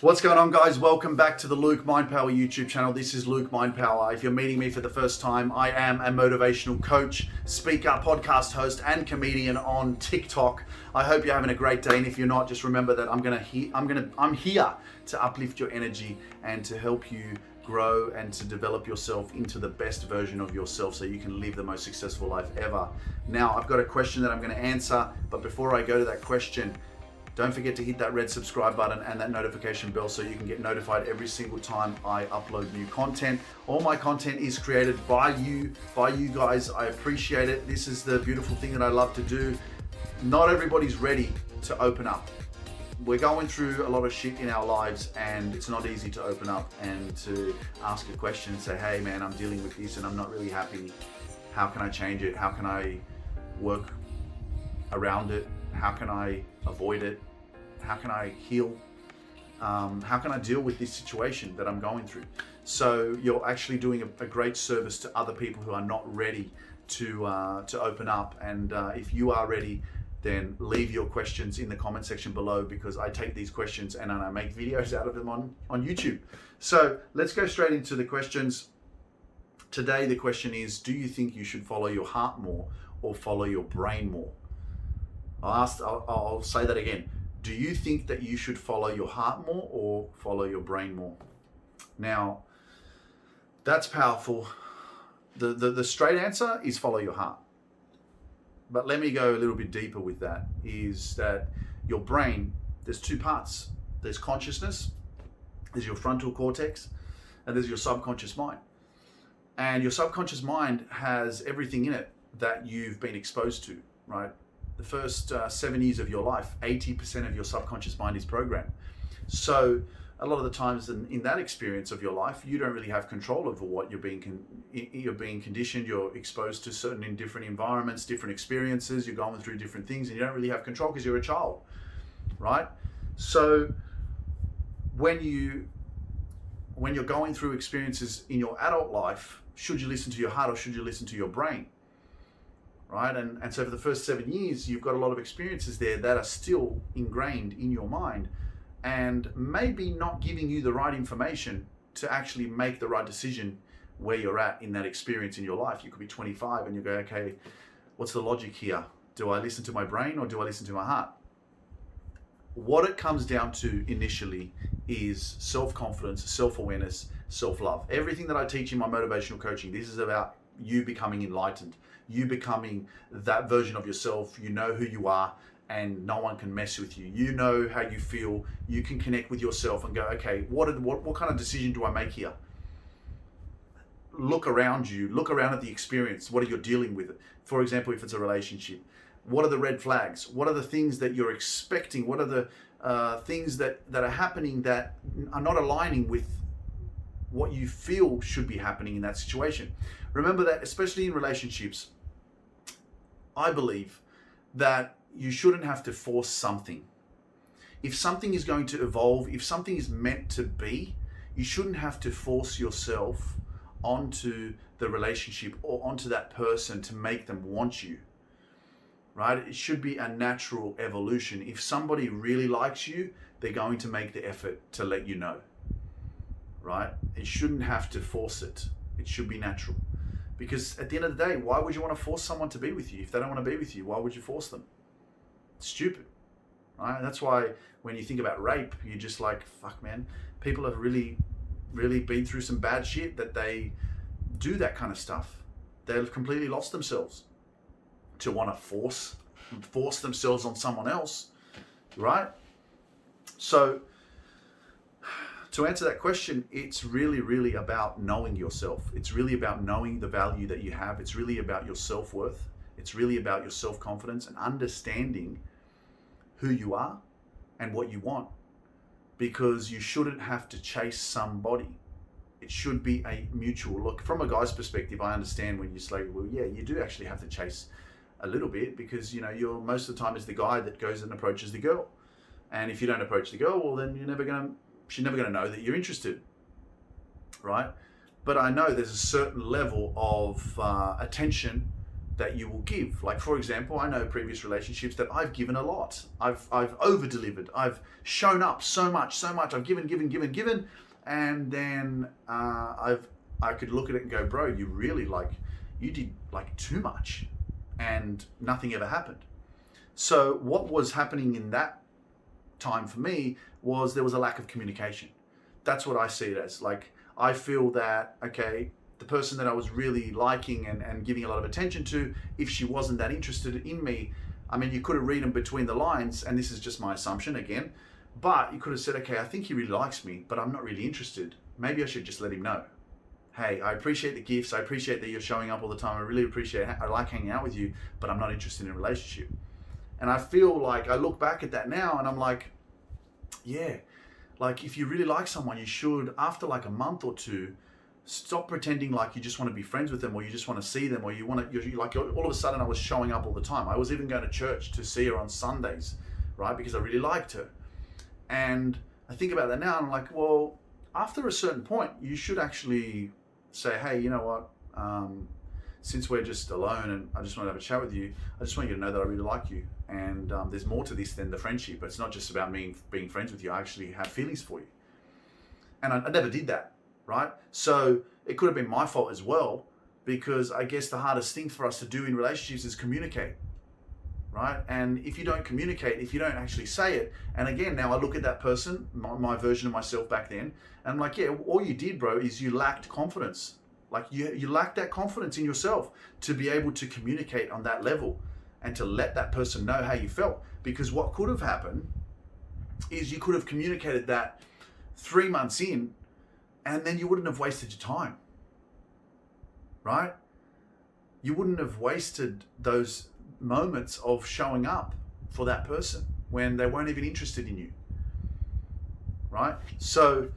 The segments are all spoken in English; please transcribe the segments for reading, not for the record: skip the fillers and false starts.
What's going on, guys? Welcome back to the Luke Mind Power YouTube channel. This is Luke Mind Power. If you're meeting me for the first time, I am a motivational coach, speaker, podcast host, and comedian on TikTok. I hope you're having a great day, and if you're not, just remember that I'm here to uplift your energy and to help you grow and to develop yourself into the best version of yourself so you can live the most successful life ever. Now, I've got a question that I'm going to answer, but before I go to that question, don't forget to hit that red subscribe button and that notification bell so you can get notified every single time I upload new content. All my content is created by you guys. I appreciate it. This is the beautiful thing that I love to do. Not everybody's ready to open up. We're going through a lot of shit in our lives, and it's not easy to open up and to ask a question and say, hey man, I'm dealing with this and I'm not really happy. How can I change it? How can I work around it? How can I avoid it? How can I heal? How can I deal with this situation that I'm going through? So you're actually doing a great service to other people who are not ready to open up. And if you are ready, then leave your questions in the comment section below, because I take these questions and I make videos out of them on YouTube. So let's go straight into the questions. Today, the question is, do you think you should follow your heart more or follow your brain more? I'll say that again. Do you think that you should follow your heart more or follow your brain more? Now, that's powerful. The straight answer is follow your heart. But let me go a little bit deeper with that, is that your brain, there's two parts. There's consciousness, there's your frontal cortex, and there's your subconscious mind. And your subconscious mind has everything in it that you've been exposed to, right? The first 7 years of your life, 80% of your subconscious mind is programmed. So a lot of the times in that experience of your life, you don't really have control over what you're being conditioned. You're exposed to certain in different environments, different experiences. You're going through different things, and you don't really have control because you're a child, right? So when you're going through experiences in your adult life, should you listen to your heart or should you listen to your brain? Right? And so for the first 7 years, you've got a lot of experiences there that are still ingrained in your mind and maybe not giving you the right information to actually make the right decision where you're at in that experience in your life. You could be 25 and you go, okay, what's the logic here? Do I listen to my brain or do I listen to my heart? What it comes down to initially is self-confidence, self-awareness, self-love. Everything that I teach in my motivational coaching, this is about you becoming enlightened, you becoming that version of yourself. You know who you are and no one can mess with you. You know how you feel. You can connect with yourself and go, okay, what kind of decision do I make here? Look around you, look around at the experience. What are you dealing with? For example, if it's a relationship, what are the red flags? What are the things that you're expecting? What are the things that are happening that are not aligning with what you feel should be happening in that situation? Remember that, especially in relationships, I believe that you shouldn't have to force something. If something is going to evolve, if something is meant to be, you shouldn't have to force yourself onto the relationship or onto that person to make them want you, right? It should be a natural evolution. If somebody really likes you, they're going to make the effort to let you know, right? It shouldn't have to force it. It should be natural. Because at the end of the day, why would you want to force someone to be with you? If they don't want to be with you, why would you force them? It's stupid, right? That's why when you think about rape, you're just like, fuck man, people have really, really been through some bad shit that they do that kind of stuff. They've completely lost themselves to want to force themselves on someone else, right? So to answer that question, it's really, really about knowing yourself. It's really about knowing the value that you have. It's really about your self-worth. It's really about your self-confidence and understanding who you are and what you want, because you shouldn't have to chase somebody. It should be a mutual look. From a guy's perspective, I understand when you say, well, yeah, you do actually have to chase a little bit, because you know you're most of the time is the guy that goes and approaches the girl. And if you don't approach the girl, well, then she's never gonna know that you're interested, right? But I know there's a certain level of attention that you will give. Like, for example, I know previous relationships that I've given a lot. I've over-delivered. I've shown up so much. I've given. And then I could look at it and go, bro, you did like too much and nothing ever happened. So what was happening in that time for me was there was a lack of communication. That's what I see it as. Like, I feel that, okay, the person that I was really liking and giving a lot of attention to, if she wasn't that interested in me, I mean, you could have read them between the lines, and this is just my assumption again, but you could have said, okay, I think he really likes me, but I'm not really interested. Maybe I should just let him know. Hey, I appreciate the gifts. I appreciate that you're showing up all the time. I like hanging out with you, but I'm not interested in a relationship. And I feel like I look back at that now and I'm like, yeah, like if you really like someone, you should, after like a month or two, stop pretending like you just want to be friends with them, or you just want to see them, or you're like, all of a sudden I was showing up all the time. I was even going to church to see her on Sundays, right? Because I really liked her. And I think about that now and I'm like, well, after a certain point, you should actually say, hey, you know what? Since we're just alone and I just want to have a chat with you, I just want you to know that I really like you. And there's more to this than the friendship. It's not just about me being friends with you. I actually have feelings for you. And I never did that, right? So it could have been my fault as well, because I guess the hardest thing for us to do in relationships is communicate, right? And if you don't communicate, if you don't actually say it, and again, now I look at that person, my version of myself back then, and I'm like, yeah, all you did, bro, is you lacked confidence. Like you lacked that confidence in yourself to be able to communicate on that level and to let that person know how you felt. Because what could have happened is you could have communicated that 3 months in, and then you wouldn't have wasted your time, right? You wouldn't have wasted those moments of showing up for that person when they weren't even interested in you, right? So,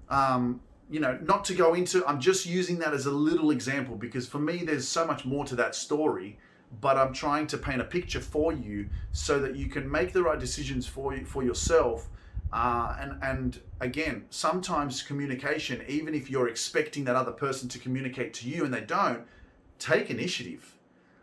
not to go into, I'm just using that as a little example because for me, there's so much more to that story, but I'm trying to paint a picture for you so that you can make the right decisions for yourself. And again, sometimes communication, even if you're expecting that other person to communicate to you and they don't, take initiative.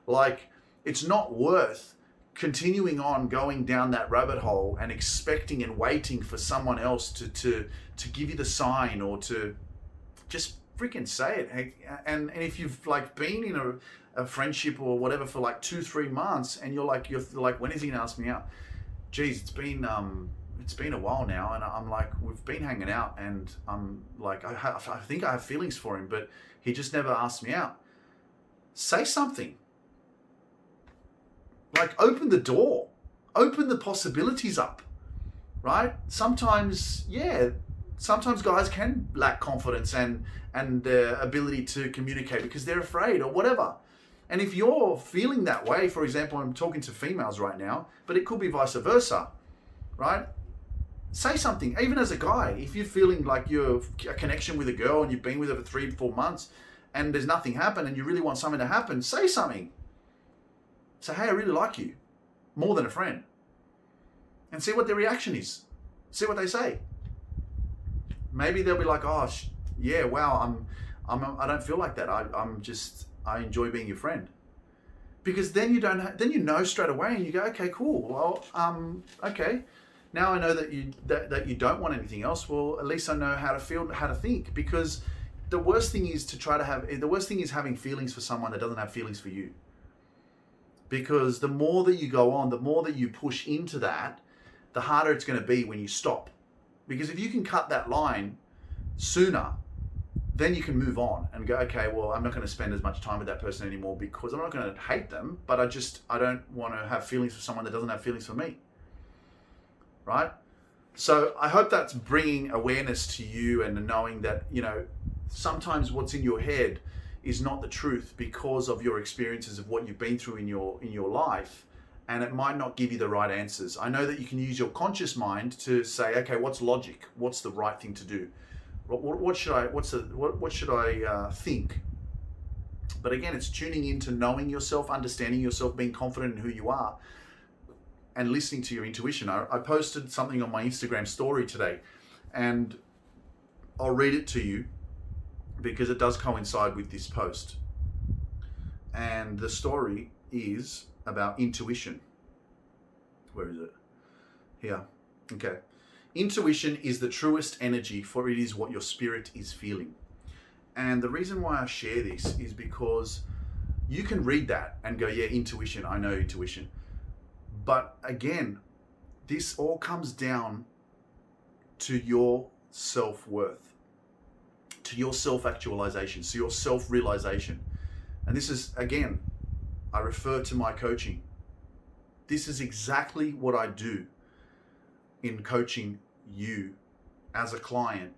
Like, it's not worth continuing on going down that rabbit hole and expecting and waiting for someone else to give you the sign or to just freaking say it. And if you've like been in a friendship or whatever for like 2-3 months and you're like, when is he gonna ask me out? Geez, it's been a while now, and I'm like, we've been hanging out, and I'm like, I think I have feelings for him, but he just never asked me out. Say something. Like, open the door, open the possibilities up, right? Sometimes guys can lack confidence and the ability to communicate because they're afraid or whatever. And if you're feeling that way, for example, I'm talking to females right now, but it could be vice versa, right? Say something, even as a guy. If you're feeling like you're a connection with a girl and you've been with her for 3-4 months and there's nothing happen and you really want something to happen, say something. Say, hey, I really like you, more than a friend. And see what their reaction is. See what they say. Maybe they'll be like, oh, yeah, wow, I don't feel like that. I enjoy being your friend. Because then you know straight away and you go, okay, cool. Well, okay. Now I know that you don't want anything else. Well, at least I know how to feel, how to think. Because the worst thing is having feelings for someone that doesn't have feelings for you. Because the more that you go on, the more that you push into that, the harder it's going to be when you stop. Because if you can cut that line sooner, then you can move on and go, okay, well, I'm not going to spend as much time with that person anymore because I'm not going to hate them, but I don't want to have feelings for someone that doesn't have feelings for me. Right? So I hope that's bringing awareness to you and knowing that, sometimes what's in your head is not the truth because of your experiences of what you've been through in your life, and it might not give you the right answers. I know that you can use your conscious mind to say, okay, what's logic? What's the right thing to do? What should I think? But again, it's tuning into knowing yourself, understanding yourself, being confident in who you are, and listening to your intuition. I posted something on my Instagram story today, and I'll read it to you because it does coincide with this post. And the story is about intuition. Where is it? Here. Okay. Intuition is the truest energy, for it is what your spirit is feeling. And the reason why I share this is because you can read that and go, yeah, intuition, I know intuition. But again, this all comes down to your self-worth, to your self-actualization, so your self-realization. And this is, again, I refer to my coaching. This is exactly what I do in coaching you as a client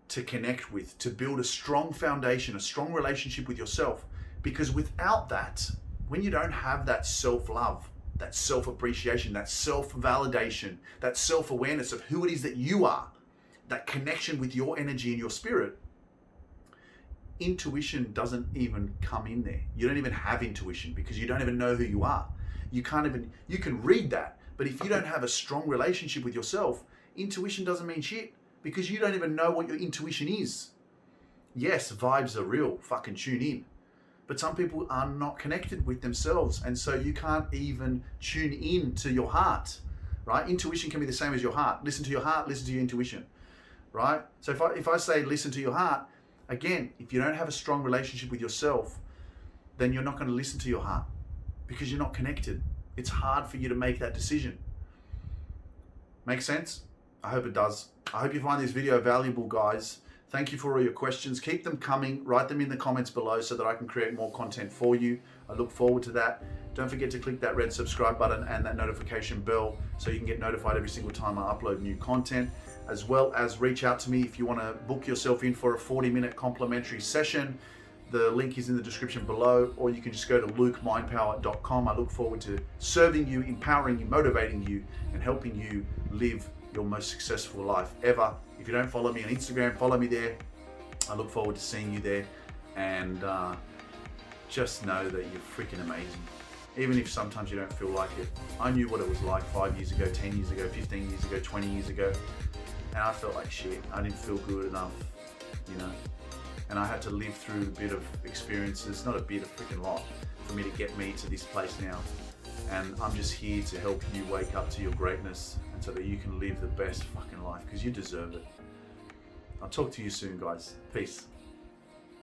to connect with, to build a strong foundation, a strong relationship with yourself. Because without that, when you don't have that self-love, that self-appreciation, that self-validation, that self-awareness of who it is that you are, that connection with your energy and your spirit, intuition doesn't even come in there. You don't even have intuition because you don't even know who you are. You can read that, but if you don't have a strong relationship with yourself, intuition doesn't mean shit because you don't even know what your intuition is. Yes, vibes are real, fucking tune in. But some people are not connected with themselves, and so you can't even tune in to your heart, right? Intuition can be the same as your heart. Listen to your heart, listen to your intuition, right? So if I say listen to your heart, again, if you don't have a strong relationship with yourself, then you're not going to listen to your heart because you're not connected. It's hard for you to make that decision. Make sense? I hope it does. I hope you find this video valuable, guys. Thank you for all your questions. Keep them coming. Write them in the comments below so that I can create more content for you. I look forward to that. Don't forget to click that red subscribe button and that notification bell so you can get notified every single time I upload new content, as well as reach out to me if you want to book yourself in for a 40-minute complimentary session. The link is in the description below, or you can just go to LiQWYD.com. I look forward to serving you, empowering you, motivating you, and helping you live your most successful life ever. If you don't follow me on Instagram, follow me there. I look forward to seeing you there, and just know that you're freaking amazing. Even if sometimes you don't feel like it. I knew what it was like 5 years ago, 10 years ago, 15 years ago, 20 years ago, and I felt like shit. I didn't feel good enough, you know. And I had to live through a bit of experiences, not a bit, a freaking lot, for me to get me to this place now. And I'm just here to help you wake up to your greatness and so that you can live the best fucking life because you deserve it. I'll talk to you soon, guys. Peace.